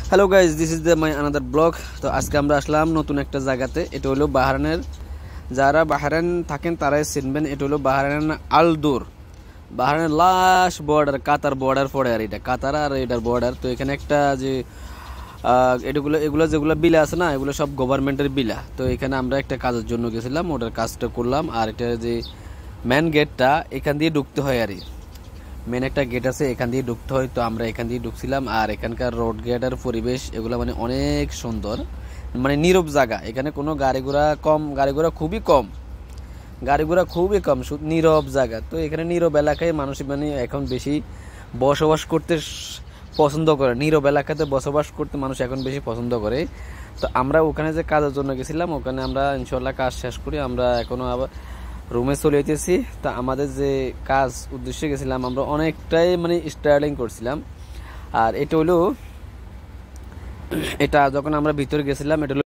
Hello guys, this is the my another blog. তো আজকে আমরা আসলাম নতুন একটা জায়গাতে। এটা হলো বাহরাইনের, যারা বাহরাইন থাকেন তারাই চিনবেন। এটা হলো বাহরাইন আলদুর, বাহরাইনের লাস্ট বর্ডার, কাতার বর্ডার পড়ে। আর এটা কাতার আর এটার বর্ডার। তো এখানে একটা যে এগুলো যেগুলো বিলা আছে না, এগুলো সব গভর্নমেন্টের বিলা। তো এখানে আমরা একটা কাজের জন্য গেছিলাম, ওটার কাজটা করলাম। আর এটা যে মেন গেটটা, এখান দিয়ে ঢুকতে হয়। আর মেন একটা গেট আছে, এখান দিয়ে ঢুকতে হয়। তো আমরা এখান দিয়ে ঢুকছিলাম। আর এখানকার রোড গেটের পরিবেশ এগুলো মানে অনেক সুন্দর, মানে নীরব জায়গা। এখানে কোনো গাড়ি ঘোড়া কম, গাড়ি ঘোড়া খুবই কম, শুধু নীরব জায়গা। তো এখানে নীরব এলাকায় মানুষ মানে এখন বেশি বসবাস করতে পছন্দ করে। নীরব এলাকাতে বসবাস করতে মানুষ এখন বেশি পছন্দ করে। তো আমরা ওখানে যে কাজের জন্য গেছিলাম, ওখানে আমরা ইনশাল্লাহ কাজ শেষ করি আমরা এখনো আবার রুমে চলে যেতেছি। তা আমাদের যে কাজ উদ্দেশ্যে গেছিলাম, আমরা অনেকটাই মানে স্টার্লিং করছিলাম। আর এটা হলো, এটা যখন আমরা ভিতরে গেছিলাম, এটা হলো